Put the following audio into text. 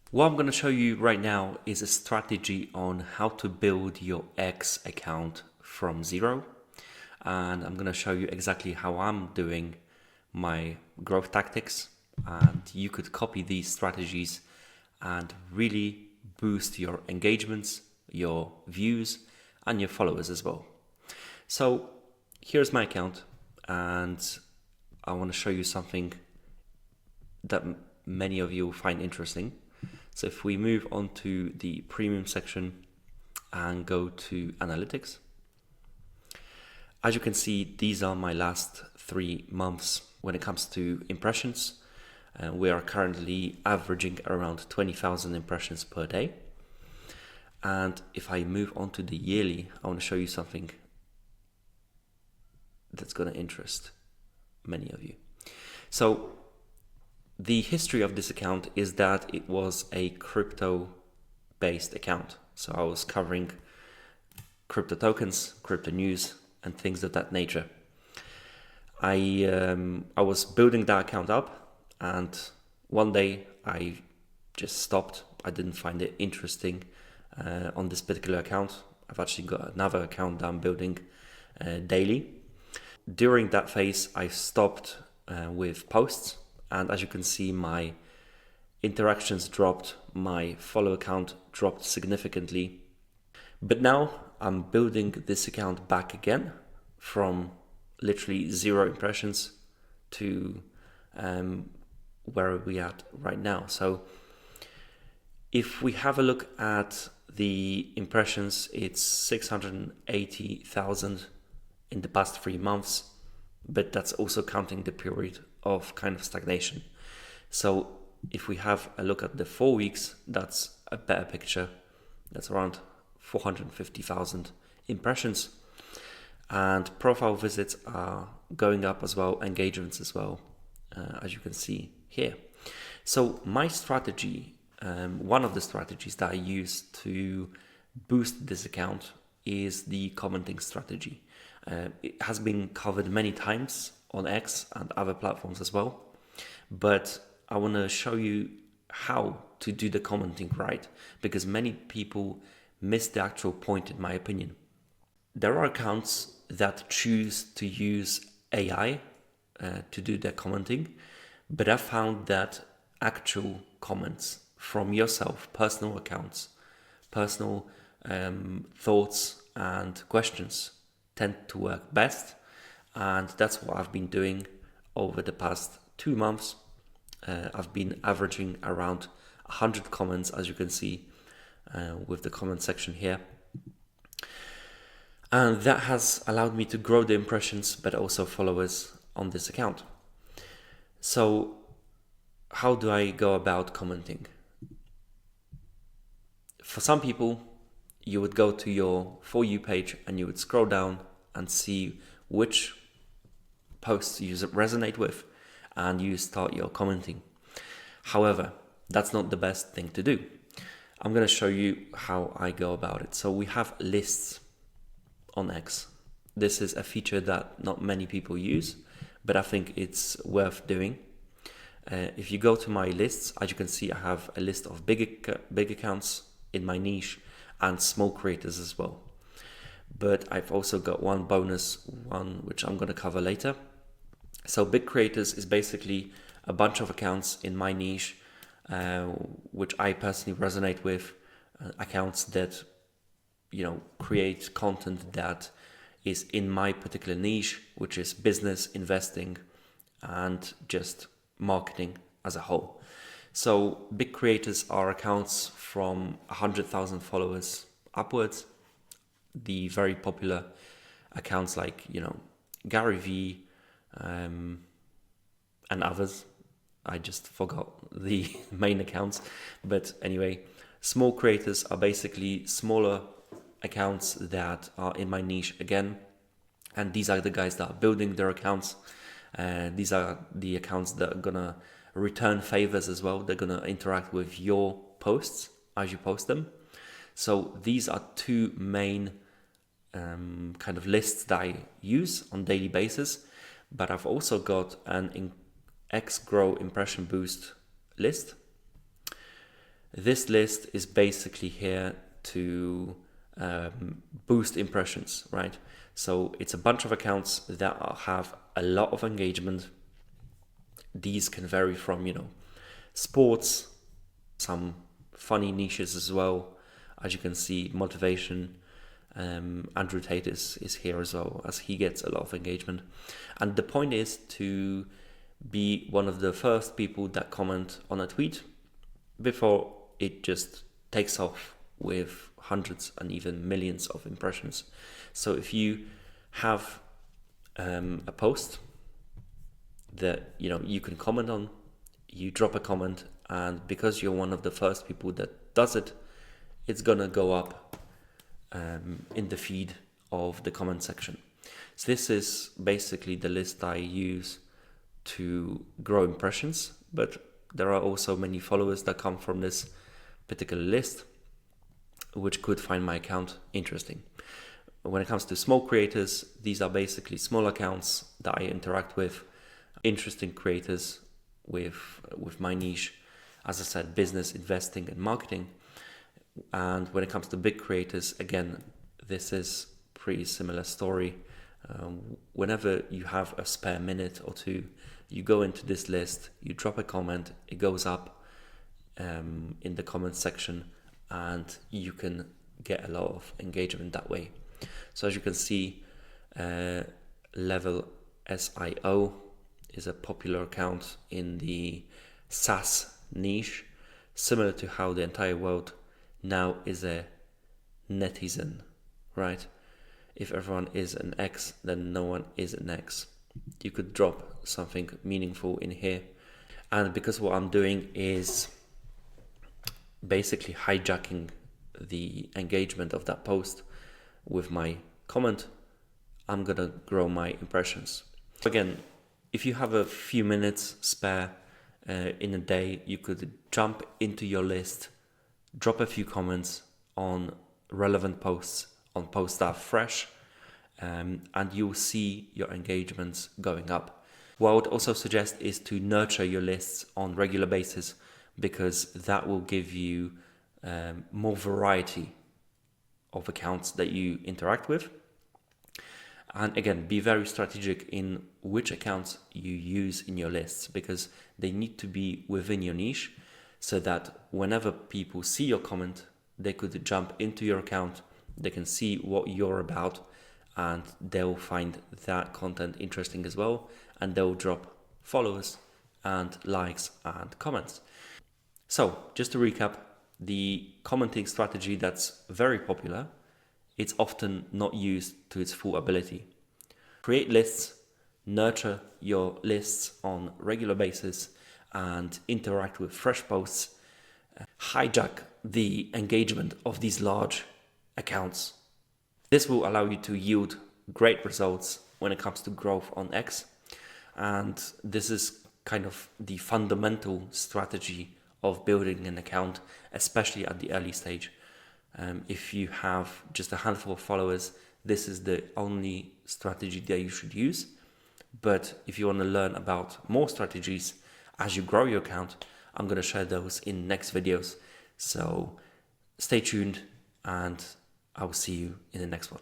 What I'm going to show you right now is a strategy on how to build your X account from zero. And I'm going to show you exactly how I'm doing my growth tactics. And you could copy these strategies and really boost your engagements, your views, and your followers as well. So here's my account, and I want to show you something that many of you will find interesting. So if we move on to the premium section and go to analytics, as you can see, these are my last 3 months when it comes to impressions. We are currently averaging around 20,000 impressions per day. And if I move on to the yearly, I want to show you something that's going to interest many of you. So the history of this account is that it was a crypto based account. So I was covering crypto tokens, crypto news, and things of that nature. I was building that account up, and one day I just stopped. I didn't find it interesting on this particular account. I've actually got another account that I'm building daily. During that phase, I stopped with posts, and as you can see, my interactions dropped, my follow count dropped significantly. But now I'm building this account back again from literally 0 impressions to where are we at right now. So if we have a look at the impressions, it's 680,000 in the past 3 months, but that's also counting the period of kind of stagnation. So if we have a look at the 4 weeks, that's a better picture. That's around 450,000 impressions, and profile visits are going up as well, engagements as well, as you can see here. So my strategy, one of the strategies that I use to boost this account is the commenting strategy. It has been covered many times on X and other platforms as well, but I want to show you how to do the commenting right, because many people miss the actual point, in my opinion. There are accounts that choose to use AI to do their commenting, but I found that actual comments from yourself, personal accounts, personal thoughts and questions tend to work best, and that's what I've been doing over the past 2 months. I've been averaging around 100 comments, as you can see with the comment section here. And that has allowed me to grow the impressions, but also followers on this account. So how do I go about commenting? For some people, you would go to your For You page and you would scroll down and see which posts you resonate with, and you start your commenting. However, that's not the best thing to do. I'm going to show you how I go about it. So we have lists on X. This is a feature that not many people use, but I think it's worth doing. If you go to my lists, as you can see, I have a list of big accounts in my niche and small creators as well. But I've also got one bonus one, which I'm going to cover later. So big creators is basically a bunch of accounts in my niche, which I personally resonate with, accounts that create content that is in my particular niche, which is business, investing, and just marketing as a whole. So big creators are accounts from 100,000 followers upwards. The very popular accounts like Gary Vee and others. I just forgot the main accounts, but anyway, small creators are basically smaller accounts that are in my niche again, and these are the guys that are building their accounts. These are the accounts that are gonna return favors as well. They're gonna interact with your posts as you post them. So these are 2 main kind of lists that I use on daily basis, but I've also got an X Grow Impression Boost list. This list is basically here to boost impressions, right? So it's a bunch of accounts that have a lot of engagement. These can vary from, sports, some funny niches as well. As you can see, motivation. Andrew Tate is here as well, as he gets a lot of engagement. And the point is to be one of the first people that comment on a tweet before it just takes off with hundreds and even millions of impressions. So if you have a post that you can comment on, you drop a comment, and because you're one of the first people that does it, it's gonna go up in the feed of the comment section. So this is basically the list I use to grow impressions, but there are also many followers that come from this particular list, which could find my account interesting. When it comes to small creators, these are basically small accounts that I interact with, interesting creators with my niche, as I said, business, investing, and marketing. And when it comes to big creators, again, this is pretty similar story. Whenever you have a spare minute or two, you go into this list, you drop a comment, it goes up in the comment section, and you can get a lot of engagement that way. So as you can see, Level SIO is a popular account in the SaaS niche, similar to how the entire world now is a netizen, right? If everyone is an X, then no one is an X. You could drop something meaningful in here. And because what I'm doing is basically hijacking the engagement of that post with my comment, I'm gonna grow my impressions. Again, if you have a few minutes spare in a day, you could jump into your list, drop a few comments on relevant posts, on posts that are fresh, and you'll see your engagements going up. What I would also suggest is to nurture your lists on regular basis, because that will give you more variety of accounts that you interact with. And again, be very strategic in which accounts you use in your lists, because they need to be within your niche, so that whenever people see your comment, they could jump into your account, they can see what you're about, and they'll find that content interesting as well, and they'll drop followers and likes and comments. So just to recap, the commenting strategy that's very popular, it's often not used to its full ability. Create lists, nurture your lists on regular basis, and interact with fresh posts. Hijack the engagement of these large accounts. This will allow you to yield great results when it comes to growth on X. And this is kind of the fundamental strategy of building an account, especially at the early stage. If you have just a handful of followers, this is the only strategy that you should use. But if you want to learn about more strategies as you grow your account, I'm going to share those in next videos. So stay tuned, and I will see you in the next one.